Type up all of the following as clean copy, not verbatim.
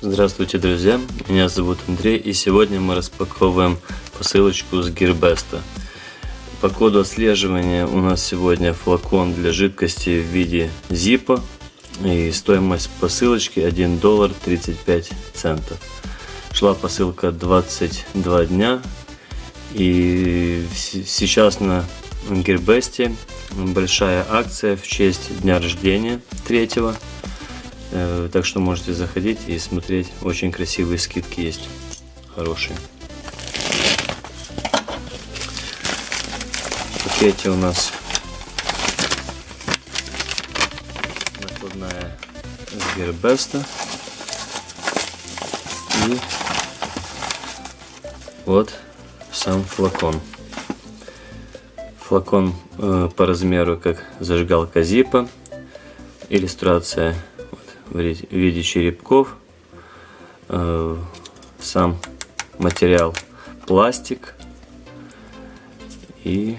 Здравствуйте, друзья! Меня зовут Андрей, и сегодня мы распаковываем посылочку с Gearbest. По коду отслеживания у нас сегодня флакон для жидкости в виде зипа, и стоимость посылочки $1.35. Шла посылка 22 дня, и сейчас на Gearbest большая акция в честь дня рождения 3-го. Так что можете заходить и смотреть, очень красивые скидки есть, хорошие. В пакете у нас накладная с Gearbest. И вот сам флакон. Флакон по размеру как зажигалка зипа. Иллюстрация в виде черепков. Сам материал пластик. И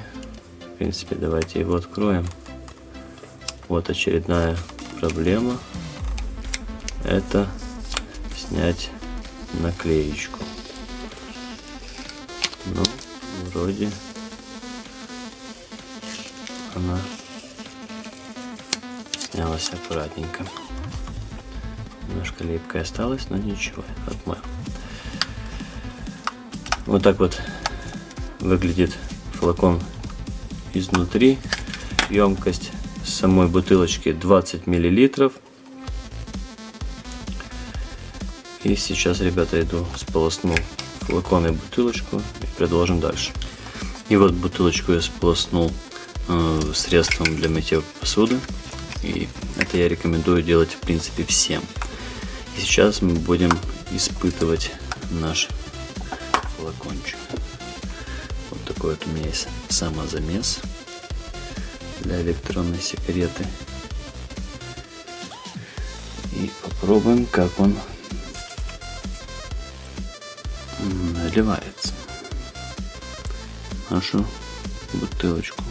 в принципе давайте его откроем. Вот очередная проблема. Это снять наклеечку. Ну, вроде она снялась аккуратненько. Немножко липкая осталась, но ничего, отмою. Вот так вот выглядит флакон изнутри. Емкость самой бутылочки 20 мл. И сейчас, ребята, иду сполосну флакон и бутылочку и продолжим дальше. И вот бутылочку я сполоснул средством для мытья посуды. И это я рекомендую делать в принципе всем. И сейчас мы будем испытывать наш флакончик. Вот такой вот у меня есть самозамес для электронной сигареты. И попробуем, как он наливается в нашу бутылочку.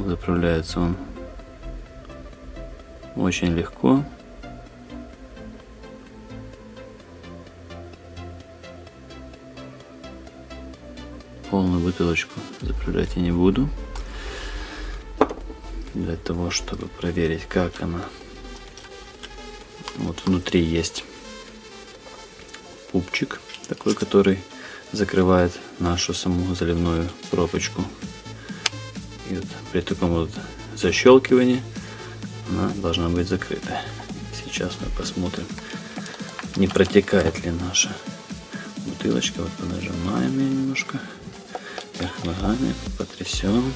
Заправляется он очень легко. Полную бутылочку заправлять я не буду. Для того, чтобы проверить, как она. Вот внутри есть пупчик такой, который закрывает нашу саму заливную пробочку. И вот при таком вот защелкивании она должна быть закрыта. Сейчас мы посмотрим, не протекает ли наша бутылочка. Вот нажимаем ее немножко вверх ногами, потрясем.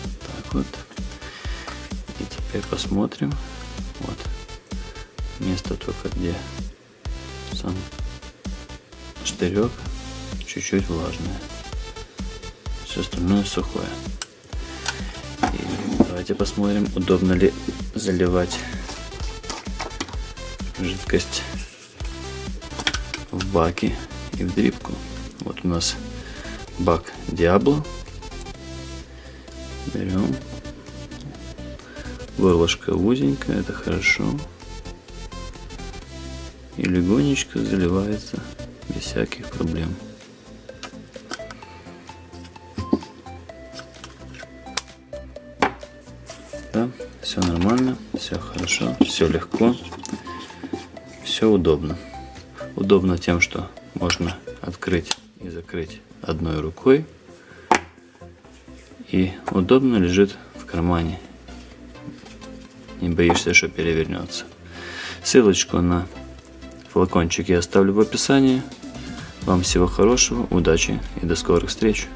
Так вот. И теперь посмотрим. Вот место только где сам штырек чуть-чуть влажное. Все остальное сухое. И давайте посмотрим, удобно ли заливать жидкость в баки и в дрипку. Вот у нас бак Diablo. Берем. Горлышко узенькое, это хорошо. И легонечко заливается без всяких проблем. Да, все нормально, все хорошо, все легко, все удобно. Удобно тем, что можно открыть и закрыть одной рукой. И удобно лежит в кармане. Не боишься, что перевернется. Ссылочку на флакончик я оставлю в описании. Вам всего хорошего, удачи и до скорых встреч.